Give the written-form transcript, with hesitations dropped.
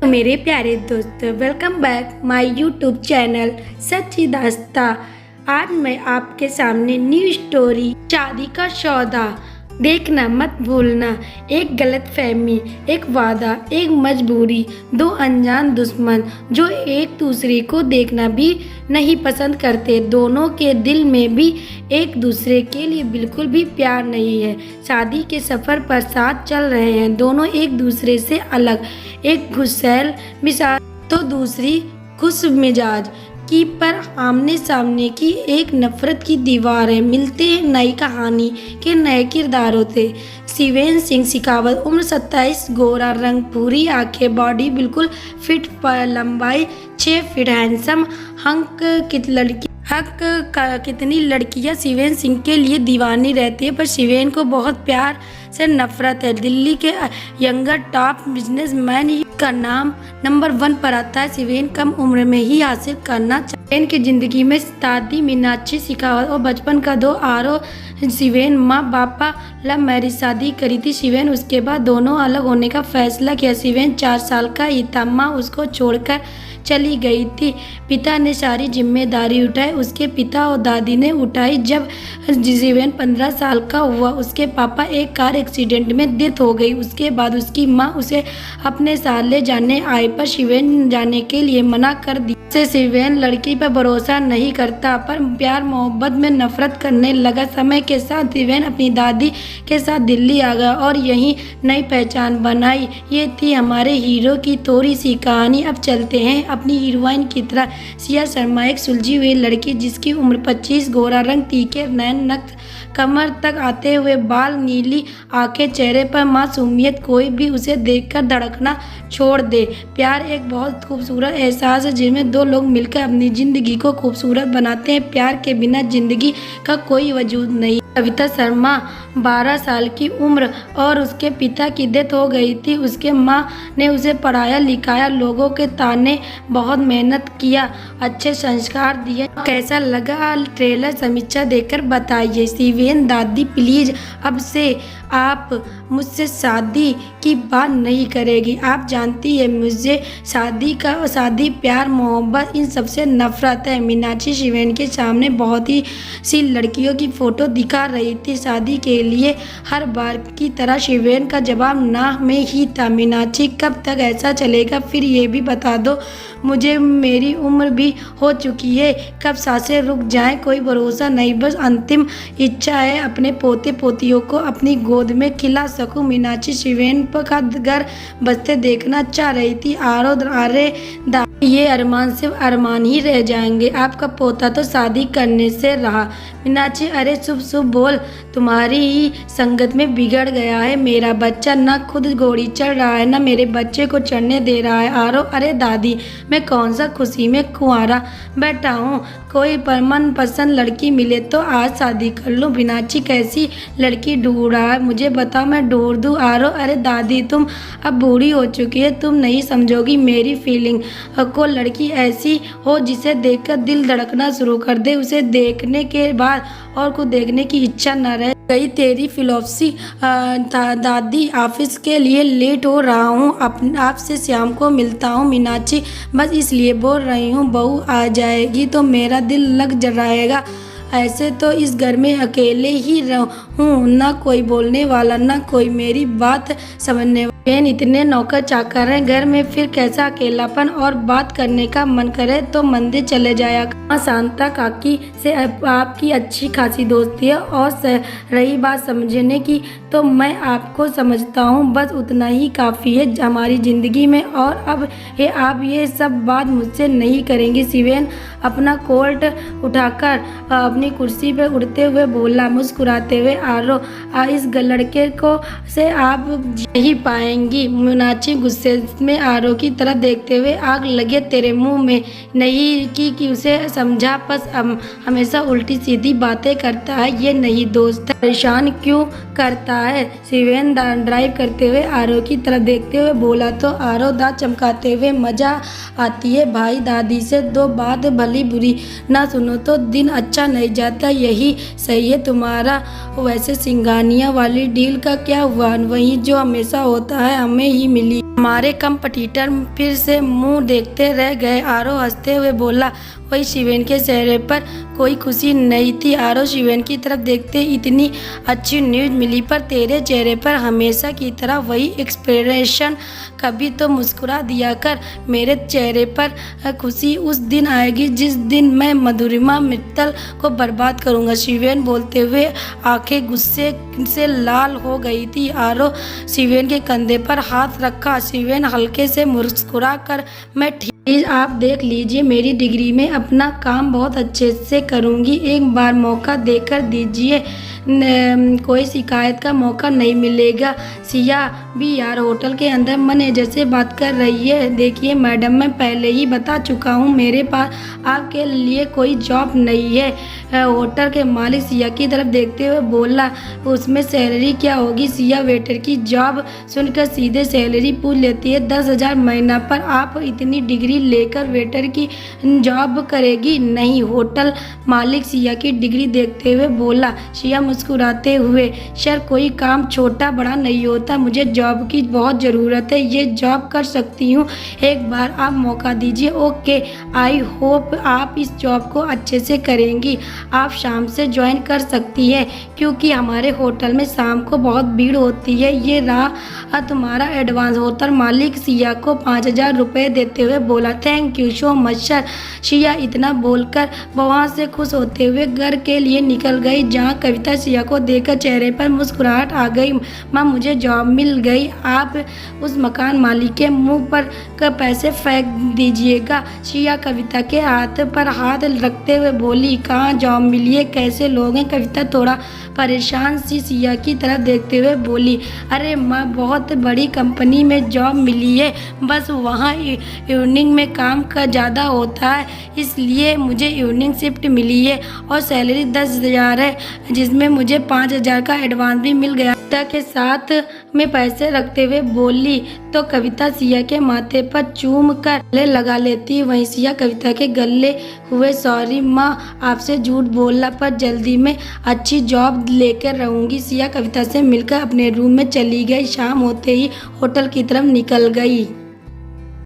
तो मेरे प्यारे दोस्तों, welcome back my YouTube channel सच्ची दास्तां। आज मैं आपके सामने न्यू स्टोरी शादी का सौदा देखना मत भूलना। एक गलत फहमी, एक वादा, एक मजबूरी, दो अनजान दुश्मन जो एक दूसरे को देखना भी नहीं पसंद करते। दोनों के दिल में भी एक दूसरे के लिए बिल्कुल भी प्यार नहीं है। शादी के सफ़र पर साथ चल रहे हैं दोनों, एक दूसरे से अलग। एक गुस्सैल मिजाज तो दूसरी खुश मिजाज की पर आमने सामने की एक नफरत की दीवार है। मिलते हैं नई कहानी के नए किरदारों से। शिवेन सिंह शेखावत, उम्र 27, गोरा रंग, भूरी आंखें, बॉडी बिल्कुल फिट, लंबाई 6 फीट, हैंडसम कितनी लड़कियां शिवेन सिंह के लिए दीवानी रहती है, पर शिवेन को बहुत प्यार से नफरत है। दिल्ली के यंगर टॉप बिजनेसमैन का नाम नंबर 1 पर आता है। शिवेन कम उम्र में ही हासिल करना शिवेन की जिंदगी में दादी मीनाक्षी शेखावत और बचपन का 2 आरोह। शिवेन माँ बापा लव मैरिज शादी करी थी। शिवेन उसके बाद दोनों अलग होने का फैसला किया। शिवेन 4 साल का ही था, माँ उसको छोड़कर चली गई थी। पिता ने सारी जिम्मेदारी उठाई, उसके पिता और दादी ने उठाई। जब शिवेन 15 साल का हुआ, उसके पापा एक कार एक्सीडेंट में डेथ हो गई। उसके बाद उसकी माँ उसे अपने साथ ले जाने आई, पर शिवेन जाने के लिए मना कर दी। शिवेन लड़की पर भरोसा नहीं करता, पर प्यार मोहब्बत में नफरत करने लगा। समय के साथ शिवेन अपनी दादी के साथ दिल्ली आ गया और यहीं नई पहचान बनाई। ये थी हमारे हीरो की थोड़ी सी कहानी। अब चलते हैं अपनी हीरोइन की तरह। सिया शर्मा एक सुलझी हुई लड़की जिसकी उम्र 25, गोरा रंग, तीखे नैन, नक कमर तक आते हुए बाल, नीली आंखें, चेहरे पर मासूमियत। कोई भी उसे देखकर धड़कना छोड़ दे। प्यार एक बहुत खूबसूरत एहसास है जिसमें 2 लोग मिलकर अपनी ज़िंदगी को खूबसूरत बनाते हैं। प्यार के बिना ज़िंदगी का कोई वजूद नहीं। कविता शर्मा 12 साल की उम्र और उसके पिता की डेथ हो गई थी। उसके माँ ने उसे पढ़ाया लिखाया, लोगों के ताने, बहुत मेहनत किया, अच्छे संस्कार दिए। कैसा लगा ट्रेलर समीक्षा देकर बताइए। शिवेन दादी प्लीज़ अब से आप मुझसे शादी की बात नहीं करेगी। आप जानती है मुझे शादी प्यार मोहब्बत इन सबसे नफरत है। मीनाक्षी शिवेन के सामने बहुत ही सी लड़कियों की फ़ोटो दिखा रही थी शादी के लिए। हर बार की तरह शिवेन का जवाब ना में ही था। मीनाक्षी कब तक ऐसा चलेगा? फिर ये भी बता दो मुझे, मेरी उम्र भी हो चुकी है, कब सांसें रुक जाएं कोई भरोसा नहीं। बस अंतिम इच्छा है अपने पोते पोतियों को अपनी गोद में खिला सकूं। मीनाक्षी शिवेन का घर बसते देखना चाह रही थी। अरे ये अरमान सिर्फ अरमान ही रह जाएंगे। आपका पोता तो शादी करने से रहा। मीनाक्षी अरे शुभ शुभ बोल, तुम्हारी ही संगत में बिगड़ गया है मेरा बच्चा। ना खुद घोड़ी चढ़ रहा है, ना मेरे बच्चे को चढ़ने दे रहा है। अरे दादी, मैं कौन सा खुशी में कुंवारा बैठा हूँ। कोई मन पसंद लड़की मिले तो आज शादी कर लूँ। मीनाक्षी कैसी लड़की ढूंढ रहा है मुझे बताओ, मैं ढूंढ दूँ। अरे दादी, तुम अब बूढ़ी हो चुकी है, तुम नहीं समझोगी मेरी फीलिंग को। लड़की ऐसी हो जिसे देखकर दिल धड़कना शुरू कर दे, उसे देखने के बाद और कुछ देखने की इच्छा न रहे। गई तेरी फिलोसफी दादी, ऑफिस के लिए लेट हो रहा हूँ, आपसे शाम को मिलता हूँ। मीनाक्षी बस इसलिए बोल रही हूँ, बहू आ जाएगी तो मेरा दिल लग जाएगा। ऐसे तो इस घर में अकेले ही रहूँ, ना कोई बोलने वाला, ना कोई मेरी बात समझने वाला। इतने नौकर चाकर हैं घर में, फिर कैसा अकेलापन, और बात करने का मन करे तो मंदिर चले जाया। शांता काकी से आपकी अच्छी खासी दोस्ती है, और रही बात समझने की तो मैं आपको समझता हूँ, बस उतना ही काफ़ी है हमारी ज़िंदगी में। और अब आप ये सब बात मुझसे नहीं करेंगी। शिवेन अपना कोट उठाकर अपनी कुर्सी पर उड़ते हुए बोला, मुस्कुराते हुए इस लड़के को से आप नहीं पाएंगी। मीनाक्षी गुस्से में आरो की तरफ देखते हुए, आग लगे तेरे मुंह में नहीं कि उसे समझा, बस हमेशा उल्टी सीधी बातें करता है। ये नहीं दोस्त, परेशान क्यों करता है? शिवेन ड्राइव करते हुए आरो की तरफ देखते हुए बोला तो आरो दांत चमकाते हुए, मजा आती है भाई, दादी से 2 बात भली बुरी ना सुनो तो दिन अच्छा नहीं जाता। यही सही है तुम्हारा। वैसे सिंघानिया वाली डील का क्या हुआ? वही जो हमेशा होता है हमें ही मिली। हमारे कंपटीटर फिर से मुंह देखते रह गए। आरव हंसते हुए बोला। वही शिवेन के चेहरे पर कोई खुशी नहीं थी। आरव शिवेन की तरफ देखते, इतनी अच्छी न्यूज़ मिली पर तेरे चेहरे पर हमेशा की तरह वही एक्सप्रेशन, कभी तो मुस्कुरा दिया कर। मेरे चेहरे पर खुशी उस दिन आएगी जिस दिन मैं मधुरिमा मित्तल को बर्बाद करूंगा। शिवेन बोलते हुए आंखें गुस्से से लाल हो गई थी। आरव शिवेन के कंधे पर हाथ रखा। शिवेन हल्के से मुस्कुरा कर, मैं प्लीज़ आप देख लीजिए, मेरी डिग्री में अपना काम बहुत अच्छे से करूँगी, एक बार मौका देकर दीजिए, कोई शिकायत का मौका नहीं मिलेगा। सिया भी यार होटल के अंदर मैनेजर से बात कर रही है। देखिए मैडम, मैं पहले ही बता चुका हूँ मेरे पास आपके लिए कोई जॉब नहीं है। होटल के मालिक सिया की तरफ देखते हुए बोला। उसमें सैलरी क्या होगी? सिया वेटर की जॉब सुनकर सीधे सैलरी पूछ लेती है। 10,000 महीना पर आप इतनी डिग्री लेकर वेटर की जॉब करेगी? नहीं। होटल मालिक सिया की डिग्री देखते हुए बोला। सिया मुस्कुराते हुए, सर कोई काम छोटा बड़ा नहीं होता, मुझे जॉब की बहुत ज़रूरत है, ये जॉब कर सकती हूँ, एक बार आप मौका दीजिए। ओके, आई होप आप इस जॉब को अच्छे से करेंगी। आप शाम से ज्वाइन कर सकती है क्योंकि हमारे होटल में शाम को बहुत भीड़ होती है। ये रहा तुम्हारा एडवांस। होटल मालिक सिया को 5,000 रुपये देते हुए बोला। Thank you so much sir. Siya इतना बोलकर वहाँ से खुश होते हुए घर के लिए निकल गई, जहाँ कविता सिया को देखकर चेहरे पर मुस्कुराहट आ गई। माँ, मुझे जॉब मिल गई, आप उस मकान मालिक के मुंह पर पैसे फेंक दीजिएगा। सिया कविता के हाथ पर हाथ रखते हुए बोली। कहाँ जॉब मिली है, कैसे लोग हैं? कविता थोड़ा परेशान सी सिया की तरफ देखते हुए बोली। अरे माँ, बहुत बड़ी कंपनी में जॉब मिली है, बस वहाँ इवनिंग में काम का ज़्यादा होता है, इसलिए मुझे इवनिंग शिफ्ट मिली है और सैलरी 10,000 है, जिसमें मुझे 5,000 का एडवांस भी मिल गया। कविता के साथ में पैसे रखते हुए बोली तो कविता सिया के माथे पर चूम कर गले लगा लेती। वहीं सिया कविता के गले हुए, सॉरी माँ, आपसे झूठ बोलना, पर जल्दी में अच्छी जॉब लेकर रहूँगी। सिया कविता से मिलकर अपने रूम में चली गई। शाम होते ही होटल की तरफ निकल गई।